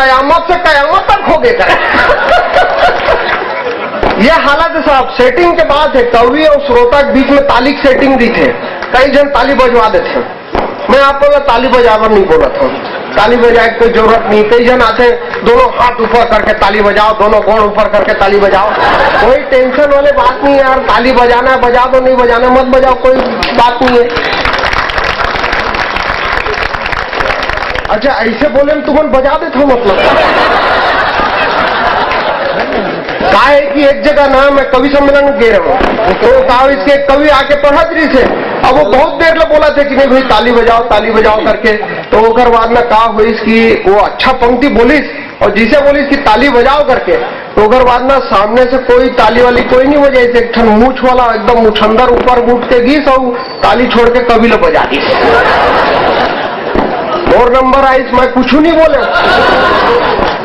कयामत से कयामत तक होगे करे। ये हालत है साहब। सेटिंग के बाद है, कवि और श्रोता के बीच में ताली की सेटिंग दी थे, कई जन ताली बजवा देते। मैं आपको ताली बजावर नहीं बोला था, ताली बजाए की कोई जरूरत नहीं। कई जन आते दोनों हाथ ऊपर करके ताली बजाओ, दोनों गोड़ ऊपर करके ताली बजाओ, कोई टेंशन वाले बात नहीं है यार। ताली बजाना है बजा दो, नहीं बजाना मत बजाओ, कोई बात नहीं है। अच्छा ऐसे बोले तुमन बजा देते हो मतलब का है कि एक जगह ना मैं कवि सम्मेलन में गए रहा हूँ, तो कहा इसके कवि आके पढ़ा रही थे। अब वो बहुत देर ले बोला थे कि नहीं भाई ताली बजाओ करके। तो ओकर बाद में कहा हुई कि वो अच्छा पंक्ति बोलिस और जिसे बोलिस कि ताली बजाओ करके, तो ओकर बाद में सामने से कोई ताली वाली कोई नहीं बजाई। एक ठन मूछ वाला एकदम मुछंदर ऊपर उठ के गीस और ताली छोड़ के कवि ले बजा दी। और नंबर आई, मैं कुछ नहीं बोले,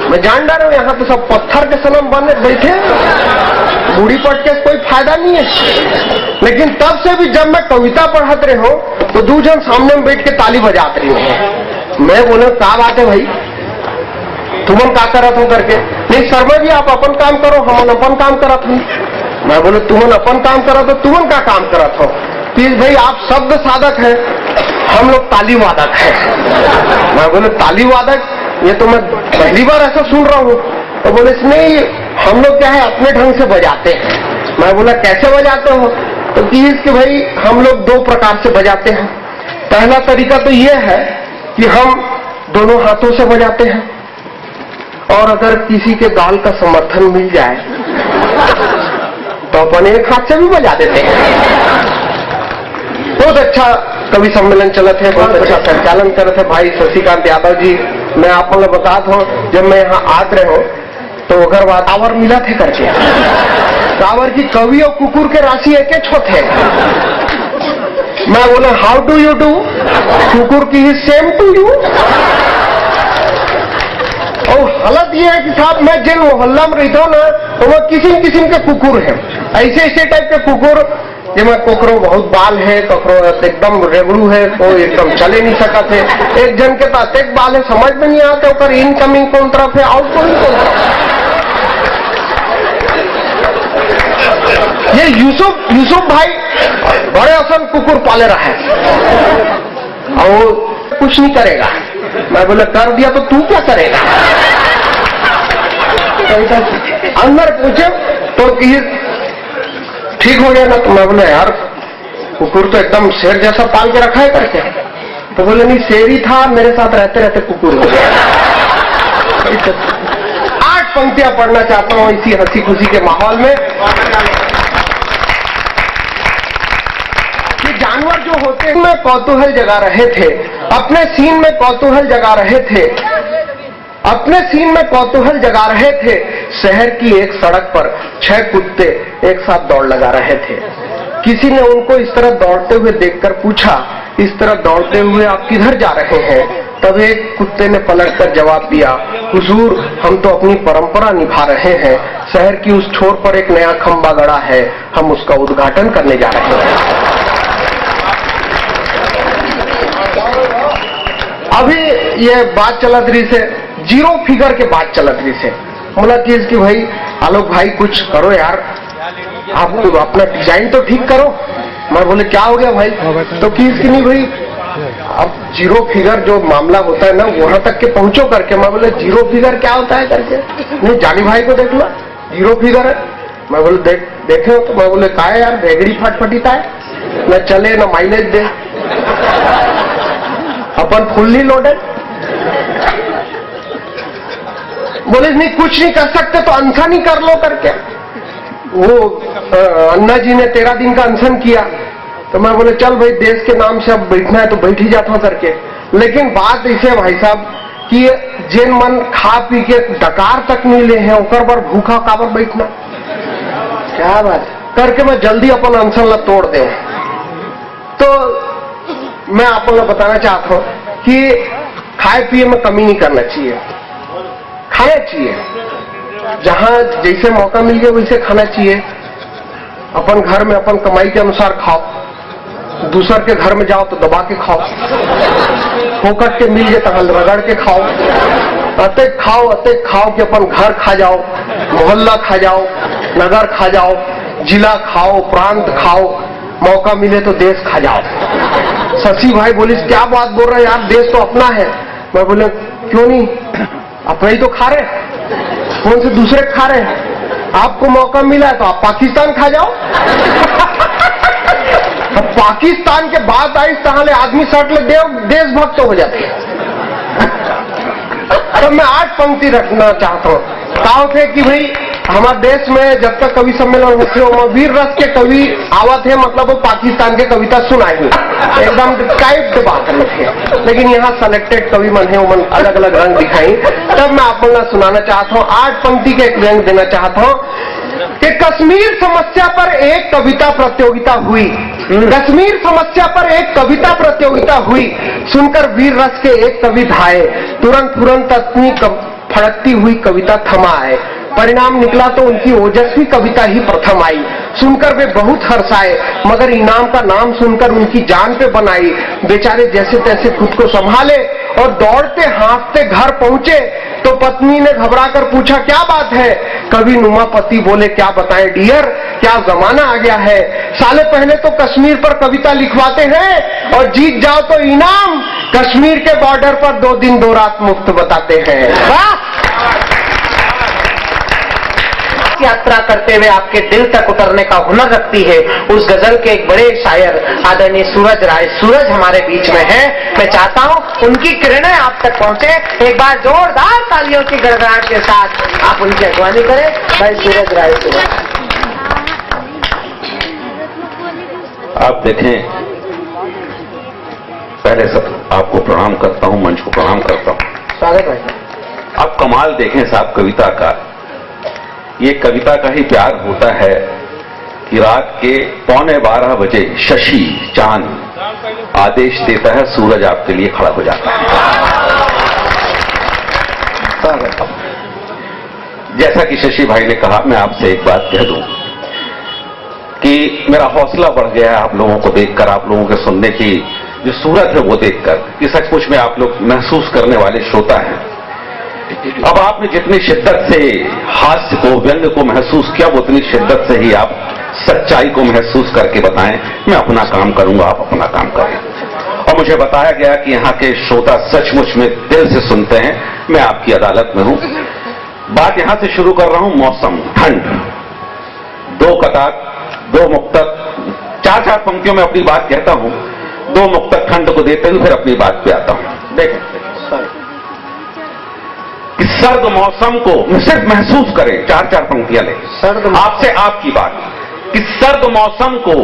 मैं जान डा रहा हूं यहाँ तो सब पत्थर के सनम बने बैठे, बूढ़ी पट के कोई फायदा नहीं है। लेकिन तब से भी जब मैं कविता पढ़ाते रहे हो तो दो जन सामने में बैठ के ताली बजाते रही हो। मैं बोले क्या बात है भाई, तुमन क्या करत हो करके। नहीं शर्मा जी आप अपन काम करो, हम अपन काम करत हो। मैं बोले तुमन अपन काम करत हो, तुमन का काम करत हो। प्लीज भाई आप शब्द साधक है, हम लोग ताली वादक है। मैं बोले ताली वादक, ये तो मैं पहली बार ऐसा सुन रहा हूँ। तो बोले नहीं हम लोग क्या है अपने ढंग से बजाते हैं। मैं बोला कैसे बजाते हो? तो प्लीज कि भाई हम लोग दो प्रकार से बजाते हैं। पहला तरीका तो ये है कि हम दोनों हाथों से बजाते हैं, और अगर किसी के गाल का समर्थन मिल जाए तो अपन एक हाथ से भी बजा देते हैं। बहुत अच्छा कवि सम्मेलन चलत है, बहुत अच्छा संचालन करते हैं भाई शशिकांत यादव जी। मैं आप लोग बता दो, जब मैं यहाँ आत रहे हो तो अगर बात टावर मिला थे करके, टावर की कवि और कुकुर के राशि एक छो थे। मैं बोला हाउ डू यू डू, कुकुर की ही सेम टू यू। और हालत ये है कि साहब मैं जिन मोहल्ला में रहता हूँ ना, तो वो किस्म किस्म के कुकुर हैं, ऐसे टाइप के कुकुर जिसमें कोकरो बहुत बाल है, कोकरो एकदम रेगड़ू है, कोई एकदम चले नहीं सका थे। एक जन के पास एक बाल है, समझ में नहीं आते ओकर इनकमिंग कौन तरफ है आउटगोइंग कौन तरफ। ये यूसुफ भाई बड़े असन कुकुर पाले रहा है और कुछ नहीं करेगा। मैं बोले कर दिया तो तू क्या करेगा? अंदर पूछे तो ठीक हो गया ना। तो मैं बोले यार कुकुर तो एकदम शेर जैसा पाल के रखा है करके। तो बोले नहीं शेर ही था, मेरे साथ रहते रहते कुकुर हो गया। 8 पंक्तियां पढ़ना चाहता हूं इसी हंसी खुशी के माहौल में। कि जानवर जो होते हैं में कौतूहल जगा रहे थे, अपने सीन में कौतूहल जगा रहे थे, अपने सीन में कौतूहल जगा रहे थे। शहर की एक सड़क पर 6 कुत्ते एक साथ दौड़ लगा रहे थे। किसी ने उनको इस तरह दौड़ते हुए देखकर पूछा, इस तरह दौड़ते हुए आप किधर जा रहे हैं? तब एक कुत्ते ने पलटकर जवाब दिया, हुजूर हम तो अपनी परंपरा निभा रहे हैं। शहर की उस छोर पर एक नया खंबा गड़ा है, हम उसका उद्घाटन करने जा रहे हैं। अभी ये बात चलत रही से, जीरो फिगर के बात चलत रही से। बोला कि भाई आलोक भाई कुछ करो यार, आप अपना डिजाइन तो ठीक करो। मैं बोले क्या हो गया भाई? तो किस की नहीं भाई, अब जीरो फिगर जो मामला होता है ना वहां तक के पहुंचो करके। मैं बोले जीरो फिगर क्या होता है करके। नहीं जानी भाई को देख लो, जीरो फिगर है। मैं बोले देखे हो? तो मैं बोले का है यार, बेगड़ी फटफटीता है, न चले न माइलेज दे, अपन फुल्ली लोडेड। बोले नहीं कुछ नहीं कर सकते तो अनशन ही कर लो करके। वो अन्ना जी ने 13 दिन का अनशन किया। तो मैं बोले चल भाई देश के नाम से अब बैठना है तो बैठ ही जाता हूं करके। लेकिन बात ऐसे भाई साहब कि जिन मन खा पी के डकार तक नहीं ले हैं, ओकर पर भूखा काबर बैठना, क्या बात करके मैं जल्दी अपन अनशन ला तोड़ दे। तो मैं आप लोग बताना चाहता हूं कि खाए पिए में कमी नहीं करना चाहिए, खाना चाहिए। जहां जैसे मौका मिल गया वैसे खाना चाहिए। अपन घर में अपन कमाई के अनुसार खाओ, दूसर के घर में जाओ तो दबा के खाओ, फोकट के मिल जाए तो रगड़ के खाओ। अतेक खाओ कि अपन घर खा जाओ, मोहल्ला खा जाओ, नगर खा जाओ, जिला खाओ, प्रांत खाओ, मौका मिले तो देश खा जाओ। शशि भाई बोली क्या बात बोल रहे यार, देश तो अपना है। मैं बोले क्यों नहीं, अपना ही तो खा रहे, कौन से दूसरे खा रहे हैं? आपको मौका मिला है तो आप पाकिस्तान खा जाओ। अब पाकिस्तान के बाद आई तहाले आदमी सट ले देशभक्त हो जाते हैं। तो मैं 8 पंक्ति रखना चाहता हूँ। कहा थे कि भाई हमारे देश में जब तक कवि सम्मेलन होते हो वीर रस के कवि आवत है, मतलब वो पाकिस्तान के कविता सुनाएंगे, एकदम टाइप बात है। लेकिन यहाँ सेलेक्टेड कवि मन है, वो मन अलग अलग रंग दिखाई। तब मैं आप लोग सुनाना चाहता हूँ, 8 पंक्ति के एक रंग देना चाहता हूँ कि कश्मीर समस्या पर एक कविता प्रतियोगिता हुई। कश्मीर समस्या पर एक कविता प्रतियोगिता हुई, सुनकर वीर रस के एक कवि धाये, तुरंत अपनी फड़कती हुई कविता थमाए। परिणाम निकला तो उनकी ओजस्वी कविता ही प्रथम आई। सुनकर वे बहुत हर्षाए, मगर इनाम का नाम सुनकर उनकी जान पे बनाई। बेचारे जैसे तैसे खुद को संभाले और दौड़ते हाँफते घर पहुंचे तो पत्नी ने घबराकर पूछा क्या बात है? कवि नुमा पति बोले क्या बताएं डियर, क्या जमाना आ गया है। साले पहले तो कश्मीर पर कविता लिखवाते हैं और जीत जाओ तो इनाम कश्मीर के बॉर्डर पर 2 दिन 2 रात मुफ्त बताते हैं। यात्रा करते हुए आपके दिल तक उतरने का हुनर रखती है उस गजल के एक बड़े शायर आदरणीय सूरज राय। सूरज हमारे बीच में है, मैं चाहता हूं उनकी किरणें आप तक पहुंचे। एक बार जोरदार तालियों की गड़गड़ाहट के साथ आप उनकी अगवानी करें। भाई सूरज राय से आप देखें, पहले सब आपको प्रणाम करता हूं, मंच को प्रणाम करता हूं। स्वागत भाई। आप कमाल देखें साहब कविता का, ये कविता का ही प्यार होता है कि रात के 11:15 बजे शशि चांद आदेश देता है, सूरज आपके लिए खड़ा हो जाता है। जैसा कि शशि भाई ने कहा, मैं आपसे एक बात कह दूं कि मेरा हौसला बढ़ गया है आप लोगों को देखकर, आप लोगों के सुनने की जो सूरत है वो देखकर कि सचमुच में आप लोग महसूस करने वाले श्रोता हैं। अब आपने जितनी शिद्दत से हास्य को, व्यंग को महसूस किया, वो उतनी शिद्दत से ही आप सच्चाई को महसूस करके बताएं। मैं अपना काम करूंगा, आप अपना काम करें। और मुझे बताया गया कि यहाँ के श्रोता सचमुच में दिल से सुनते हैं। मैं आपकी अदालत में हूं। बात यहां से शुरू कर रहा हूं। मौसम, ठंड, 2 कतार, 2 मुक्तक, 4-4 पंक्तियों में अपनी बात कहता हूं, 2 मुक्तक ठंड को देते हुए फिर अपनी बात पे आता हूं। देखें कि सर्द मौसम को सिर्फ महसूस करें, 4-4 पंक्तियां ले। आपसे आपकी बात कि सर्द मौसम को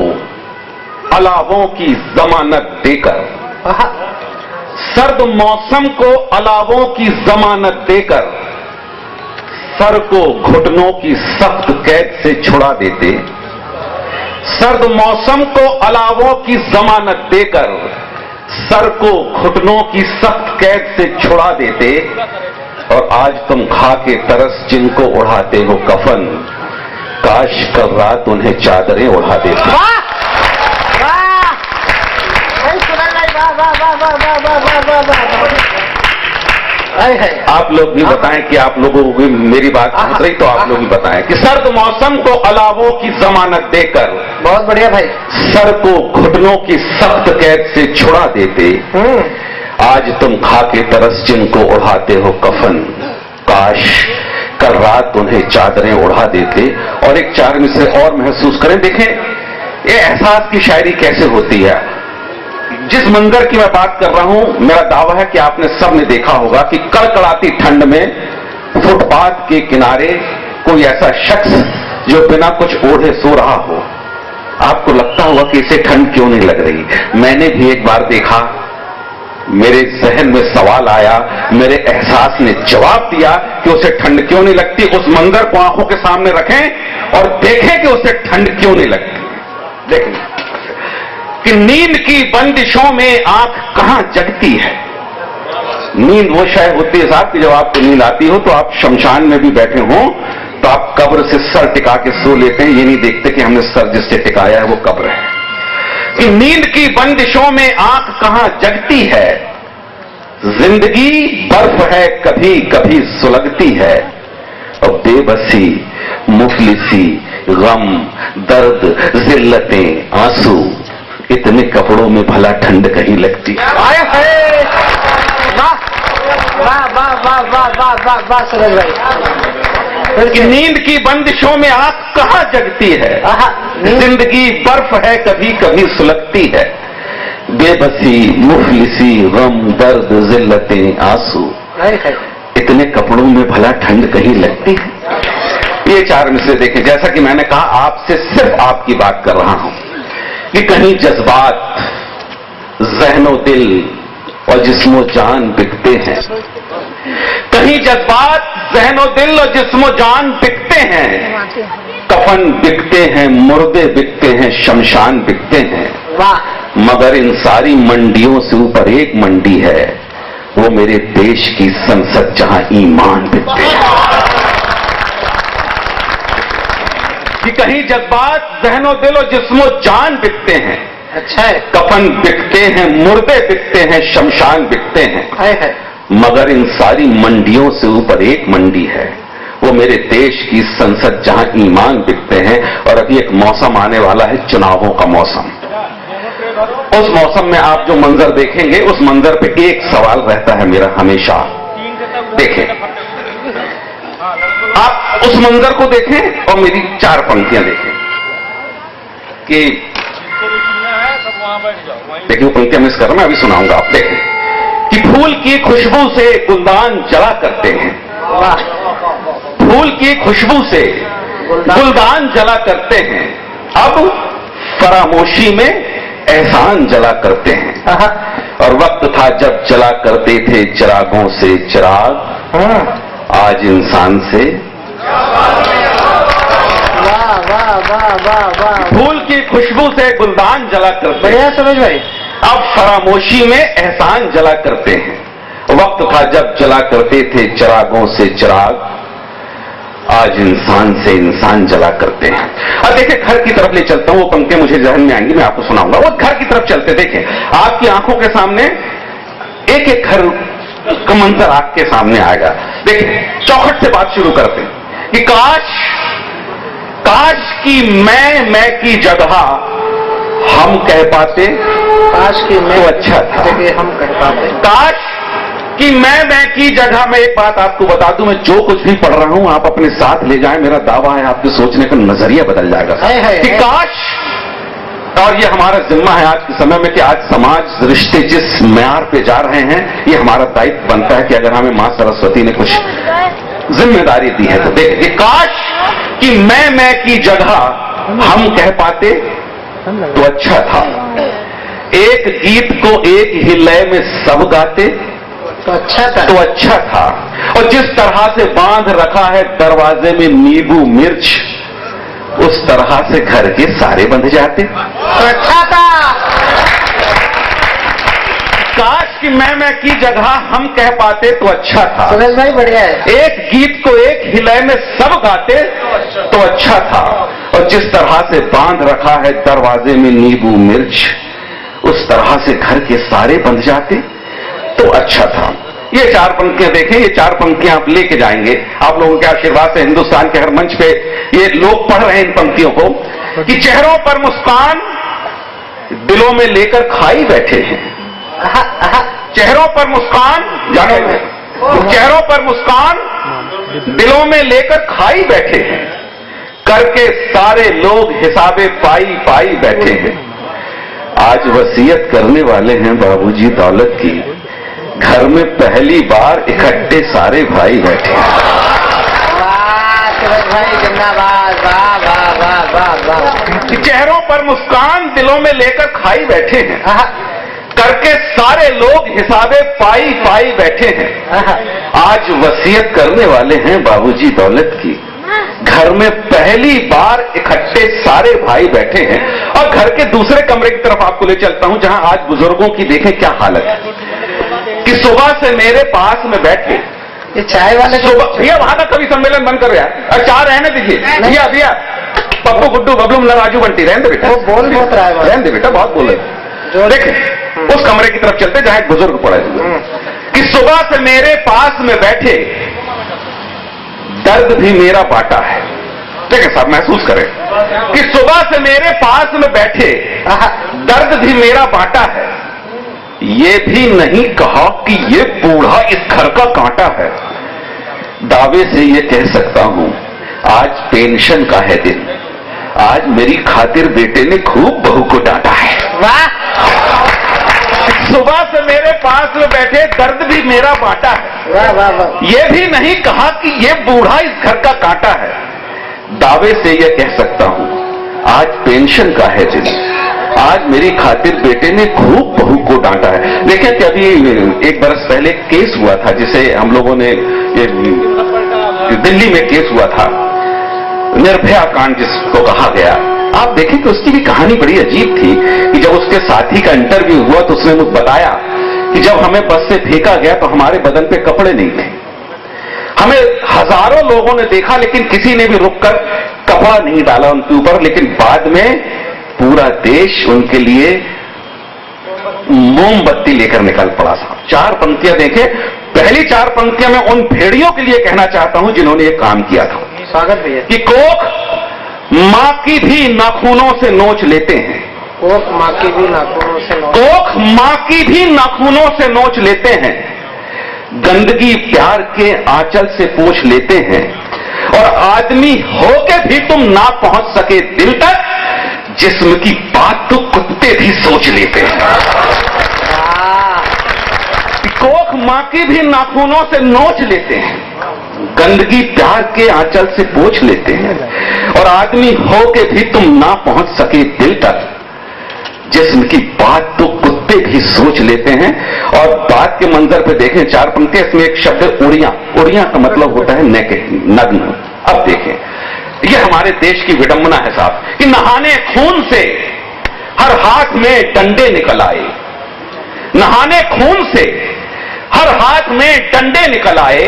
अलावों की जमानत देकर, सर्द मौसम को अलावों की जमानत देकर सर को घुटनों की सख्त कैद से छुड़ा देते। सर्द मौसम को अलावों की जमानत देकर सर को घुटनों की सख्त कैद से छुड़ा देते। और आज तुम खा के तरस जिनको उड़ाते हो कफन, काश कल रात उन्हें चादरें उड़ा देते। आप लोग भी बताएं कि आप लोगों को भी मेरी बात पहुंच रही, तो आप लोग भी बताएं कि सर्द मौसम को अलावों की जमानत देकर, बहुत बढ़िया भाई, सर को घुटनों की सख्त कैद से छुड़ा देते। आज तुम खा के तरस जिनको उड़ाते हो कफन, काश कल रात उन्हें चादरें उड़ा देते। और एक 4 मिसरे और महसूस करें। देखें ये एहसास की शायरी कैसे होती है। जिस मंजर की मैं बात कर रहा हूं, मेरा दावा है कि आपने सबने देखा होगा कि कड़कड़ाती ठंड में फुटपाथ के किनारे कोई ऐसा शख्स जो बिना कुछ ओढ़े सो रहा हो। आपको लगता होगा कि इसे ठंड क्यों नहीं लग रही। मैंने भी एक बार देखा, मेरे जहन में सवाल आया, मेरे एहसास ने जवाब दिया कि उसे ठंड क्यों नहीं लगती। उस मंजर को आंखों के सामने रखें और देखें कि उसे ठंड क्यों नहीं लगती। देखें कि नींद की बंदिशों में आंख कहां जगती है। नींद वो शायद होती है साहब कि जब आपको नींद आती हो तो आप शमशान में भी बैठे हो तो आप कब्र से सर टिका के सो लेते हैं, ये नहीं देखते कि हमने सर जिससे टिकाया है वो कब्र है। कि नींद की बंदिशों में आंख कहां जगती है, जिंदगी बर्फ है कभी कभी सुलगती है, और बेबसी, मुफलिसी, गम, दर्द, जिल्लतें, आंसू, इतने कपड़ों में भला ठंड कहीं लगती है। आए है, वाह वाह वाह वाह वाह वाह वाह वाह सूरज भाई। कि नींद की बंदिशों में आंख कहां जगती है, जिंदगी बर्फ है कभी कभी सुलगती है, बेबसी, मुफलिसी, गम, दर्द, जिल्लतें, आंसू, इतने कपड़ों में भला ठंड कहीं लगती है। ये 4 मिसरे देखें। जैसा कि मैंने कहा, आपसे सिर्फ आपकी बात कर रहा हूं कि कहीं जज्बात, ज़हनो दिल और जिस्मो जान बिकते हैं, कहीं जज्बात, ज़हनो दिल और जिस्मो जान बिकते हैं, कफन बिकते हैं, मुर्दे बिकते हैं, शमशान बिकते हैं, मगर इन सारी मंडियों से ऊपर एक मंडी है, वो मेरे देश की संसद, जहां ईमान बिकते हैं। कि कहीं जज्बात, ज़हनो दिल और जिस्मो जान बिकते हैं, अच्छा है, कफन बिकते हैं, मुर्दे बिकते हैं, शमशान बिकते हैं, मगर इन सारी मंडियों से ऊपर एक मंडी है, वो मेरे देश की संसद, जहां ईमान बिकते हैं। और अभी एक मौसम आने वाला है, चुनावों का मौसम। उस मौसम में आप जो मंजर देखेंगे, उस मंजर पे एक सवाल रहता है मेरा हमेशा। देखें, आप उस मंजर को देखें और मेरी 4 पंक्तियां देखें कि देखिए, वो पंक्तियां मिस कर रहा, मैं अभी सुनाऊंगा। आप देखें कि फूल की खुशबू से गुलदान जला करते हैं, फूल की खुशबू से गुलदान जला करते हैं, अब फरामोशी में एहसान जला करते हैं। और वक्त था जब जला करते थे चिरागों से चिराग, आज इंसान से वाह वाह वाह वाह वाह। फूल की खुशबू से गुलदान जला करते हैं, बढ़िया सूरज भाई। अब फरामोशी में एहसान जला करते हैं। वक्त था जब जला करते थे चिरागों से चिराग, आज इंसान से इंसान जला करते हैं। अब देखिए, घर की तरफ ले चलता हूं, वो पंक्तियां मुझे जहन में आएंगी, मैं आपको सुनाऊंगा। वो घर की तरफ चलते, देखें आपकी आंखों के सामने एक एक घर का मंजर आपके सामने आएगा। देखिए, चौखट से बात शुरू करते हैं कि काश की मैं की जगह हम कह पाते, काश की मैं तो अच्छा था, हम कह पाते। काश कि मैं की जगह में एक बात आपको बता दूं, मैं जो कुछ भी पढ़ रहा हूं आप अपने साथ ले जाएं, मेरा दावा है आपके सोचने का नजरिया बदल जाएगा। कि काश, और ये हमारा जिम्मा है आज के समय में कि आज समाज, रिश्ते जिस म्यार पे जा रहे हैं, ये हमारा दायित्व बनता है कि अगर हमें मां सरस्वती ने कुछ जिम्मेदारी दी है तो देखिए, काश कि मैं की जगह हम कह पाते तो अच्छा था, एक गीत को एक ही लय में सब गाते तो अच्छा था, तो अच्छा था। और जिस तरह से बांध रखा है दरवाजे में नींबू मिर्च, उस तरह से घर के सारे बंध जाते तो अच्छा था। काश कि मैं की जगह हम कह पाते तो अच्छा था, सूरज भाई बढ़िया है। एक गीत को एक हिलय में सब गाते तो अच्छा था। और जिस तरह से बांध रखा है दरवाजे में नींबू मिर्च, उस तरह से घर के सारे बंध जाते तो अच्छा था। ये 4 पंक्तियां देखें, ये 4 पंक्तियां आप लेके जाएंगे, आप लोगों के आशीर्वाद से हिंदुस्तान के हर मंच पे ये लोग पढ़ रहे हैं इन पंक्तियों को, कि चेहरों पर मुस्कान दिलों में लेकर खाई बैठे हैं। चेहरों पर मुस्कान, जाने चेहरों पर मुस्कान दिलों में लेकर खाई बैठे हैं, करके सारे लोग हिसाबे पाई पाई बैठे हैं। आज वसीयत करने वाले हैं बाबूजी दौलत की, घर में पहली बार इकट्ठे सारे भाई बैठे हैं। वाह सूरज भाई जिंदाबाद, वाह वाह वाह वाह वाह। चेहरों पर मुस्कान दिलों में लेकर खाई बैठे हैं, करके सारे लोग हिसाबे पाई पाई बैठे हैं। आज वसीयत करने वाले हैं बाबूजी दौलत की, घर में पहली बार इकट्ठे सारे भाई बैठे हैं। और घर के दूसरे कमरे की तरफ आपको ले चलता हूं, जहां आज बुजुर्गों की देखें क्या हालत है, कि सुबह से मेरे पास में बैठे, ये चाय वाले सुबह भैया वहां का कवि सम्मेलन बंद करो यार, और चाय रहने दीजिए भैया, भैया पप्पू गुड्डू बबलू मुन्ना राजू बंटी, रहने दे बेटा, वो बोल बहुत रहा है, रहने दे बेटा, बहुत बोल रहे। देखें उस कमरे की तरफ चलते जहां एक बुजुर्ग पड़े हुए, कि कि सुबह से मेरे पास में बैठे दर्द भी मेरा बांटा है। ठीक है साहब, महसूस करें कि सुबह से मेरे पास में बैठे दर्द भी मेरा बांटा है। ये भी नहीं कहा कि ये बूढ़ा इस घर का कांटा है। दावे से ये कह सकता हूं आज पेंशन का है दिन, आज मेरी खातिर बेटे ने खूब बहू को डांटा है। वाह, सुबह से मेरे पास में बैठे दर्द भी मेरा बांटा है। वाह, वाह, वाह। ये भी नहीं कहा कि ये बूढ़ा इस घर का कांटा है। दावे से यह कह सकता हूं आज पेंशन का है दिन, आज मेरी खातिर बेटे ने खूब बहू को डांटा है। देखिए कि अभी 1 बरस पहले केस हुआ था जिसे हम लोगों ने दिल्ली में केस हुआ था, निर्भया कांड जिसको कहा गया। आप देखें कि उसकी भी कहानी बड़ी अजीब थी कि जब उसके साथी का इंटरव्यू हुआ तो उसने मुझे बताया कि जब हमें बस से फेंका गया तो हमारे बदन पे कपड़े नहीं थे। हमें हजारों लोगों ने देखा लेकिन किसी ने भी रुककर कपड़ा नहीं डाला उनके ऊपर, लेकिन बाद में पूरा देश उनके लिए मोमबत्ती लेकर निकल पड़ा। साहब 4 पंक्तियां देखें, पहली 4 पंक्तियां मैं उन भेड़ियों के लिए कहना चाहता हूं जिन्होंने ये काम किया था। स्वागत भैया। कि कोख मां की भी नाखूनों से नोच लेते हैं, कोख माँ की भी नाखूनों से नोच, कोख मां की भी नाखूनों से नोच लेते हैं, गंदगी प्यार के आंचल से पोंछ लेते हैं, और आदमी होके भी तुम ना पहुंच सके दिल तक, जिस्म की बात तो कुत्ते भी सोच लेते हैं। कोख मां की भी नाखूनों से नोच लेते हैं, गंदगी प्यार के आंचल से पोंछ लेते हैं, और आदमी होके भी तुम ना पहुंच सके दिल तक, जिस्म की बात तो कुत्ते भी सोच लेते हैं। और बात के मंजर पे देखें 4 पंक्तियां, इसमें एक शब्द है उड़ियां। उड़ियां का मतलब होता है नग्न। अब देखें, ये हमारे देश की विडंबना है साहब कि नहाने खून से हर हाथ में डंडे निकल आए, नहाने खून से हर हाथ में डंडे निकल आए,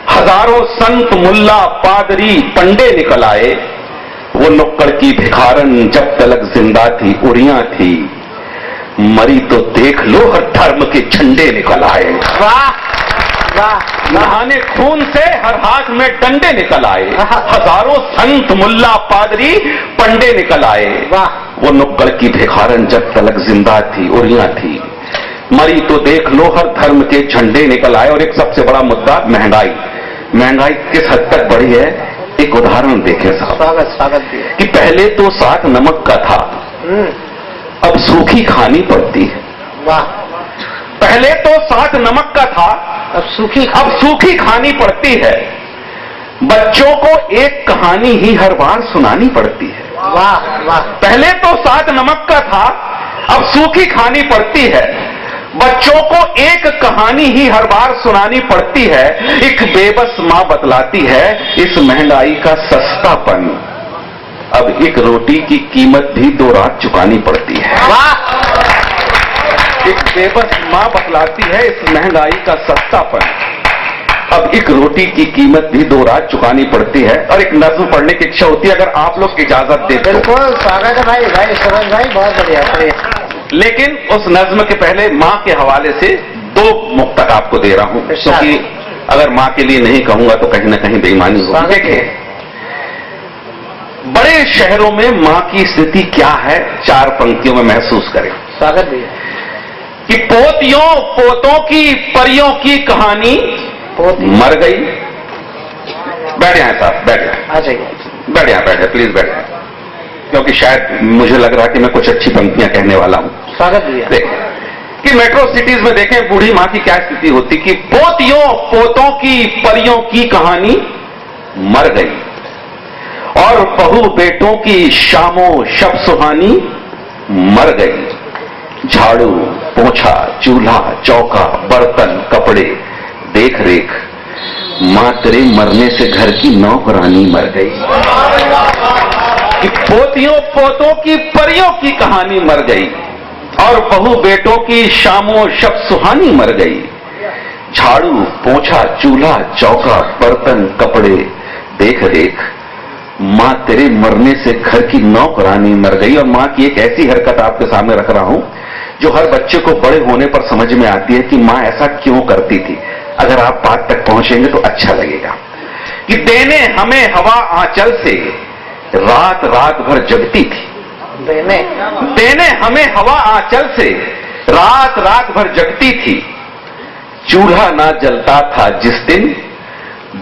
हजारों संत मुल्ला पादरी पंडे निकल आए, वो नुक्कड़ की भिखारन जब तलक जिंदा थी उड़ियां थी, मरी तो देख लो हर धर्म के झंडे निकल आए। वाह, वाह। नहाने खून से हर हाथ में डंडे निकल आए, हजारों संत मुल्ला पादरी पंडे निकल आए, वाह। वो नुक्कड़ की भिखारन जब तलक जिंदा थी उड़ियां थी, मरी तो देख लो हर धर्म के झंडे निकल आए। और एक सबसे बड़ा मुद्दा महंगाई, महंगाई किस हद तक बढ़ी है एक उदाहरण देखें साहब। स्वागत कि पहले तो साथ नमक का था, अब सूखी खानी पड़ती है। वाह। पहले तो साथ नमक का था, अब सूखी खानी पड़ती है। बच्चों को एक कहानी ही हर बार सुनानी पड़ती है। वाह, वाह। पहले तो साथ नमक का था, अब सूखी खानी पड़ती है। बच्चों को एक कहानी ही हर बार सुनानी पड़ती है। एक बेबस मां बतलाती है इस महंगाई का सस्तापन, अब एक रोटी की कीमत भी 2 रात चुकानी पड़ती है। वाह। एक बेबस मां बतलाती है इस महंगाई का सस्तापन, अब एक रोटी की कीमत भी 2 रात चुकानी पड़ती है। और एक नज्म पढ़ने की इच्छा होती है अगर आप लोग इजाजत देते। बिल्कुल स्वागत है भाई सूरज भाई, बहुत बढ़िया। लेकिन उस नज्म के पहले मां के हवाले से 2 मुक्तक आपको दे रहा हूं, क्योंकि अगर मां के लिए नहीं कहूंगा तो कहीं ना कहीं बेईमानी होगी। देखिए बड़े शहरों में मां की स्थिति क्या है 4 पंक्तियों में महसूस करें। स्वागत भैया। कि पोतियों पोतों की परियों की कहानी मर गई। बैठ जाए साहब, बैठ जाए, आ जाइए, बैठ जाए, बैठ जाए, प्लीज बैठ जाए, क्योंकि शायद मुझे लग रहा कि मैं कुछ अच्छी पंक्तियां कहने वाला हूं। स्वागत भैया। देखें कि मेट्रो सिटीज में देखें बूढ़ी मां की क्या स्थिति होती कि पोतियों पोतों की परियों की कहानी मर गई, और बहू बेटों की शामों शब सुहानी मर गई। झाड़ू पोछा चूल्हा चौका बर्तन कपड़े देख रेख, मां तेरे मरने से घर की नौकरानी मर गई। कि पोतियों पोतों की परियों की कहानी मर गई, और बहू बेटों की शामों शब सुहानी मर गई। झाड़ू पोछा चूल्हा चौका बर्तन कपड़े देख रेख, मां तेरे मरने से घर की नौकरानी मर गई। और मां की एक ऐसी हरकत आपके सामने रख रहा हूं जो हर बच्चे को बड़े होने पर समझ में आती है कि मां ऐसा क्यों करती थी। अगर आप बात तक पहुंचेंगे तो अच्छा लगेगा कि देने हमें हवा आंचल से, रात रात भर जगती थी। देने हमें हवा आंचल से, रात रात भर जगती थी। चूल्हा ना जलता था जिस दिन,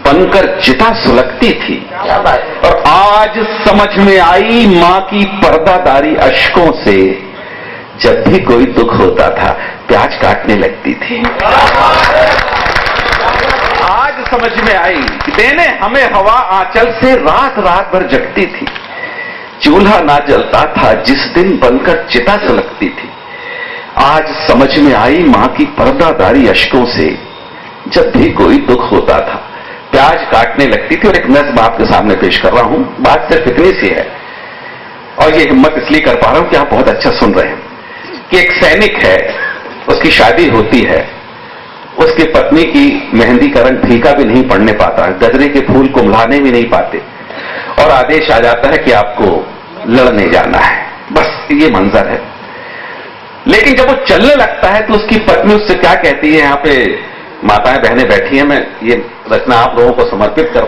बनकर चिता सुलगती थी। और आज समझ में आई मां की पर्दादारी अश्कों से, जब भी कोई दुख होता था प्याज काटने लगती थी। आज समझ में आई कि देने हमें हवा आंचल से, रात रात भर जगती थी। चूल्हा ना जलता था जिस दिन, बनकर चिता सुलगती थी। आज समझ में आई मां की पर्दादारी अश्कों से, जब भी कोई दुख होता था प्याज काटने लगती थी। और एक नज़्म आपके सामने पेश कर रहा हूं, बात सिर्फ इतनी सी है और ये हिम्मत इसलिए कर पा रहा हूं कि आप बहुत अच्छा सुन रहे हैं कि एक सैनिक है, उसकी शादी होती है, उसकी पत्नी की मेहंदी का रंग फीका भी नहीं पड़ने पाता, गजरे के फूल कुम्हलाने भी नहीं पाते, और आदेश आ जाता है कि आपको लड़ने जाना है। बस ये मंजर है। लेकिन जब वो चलने लगता है तो उसकी पत्नी उससे क्या कहती है, यहां पे माताएं बहनें बैठी हैं, मैं ये रचना आप लोगों को समर्पित कर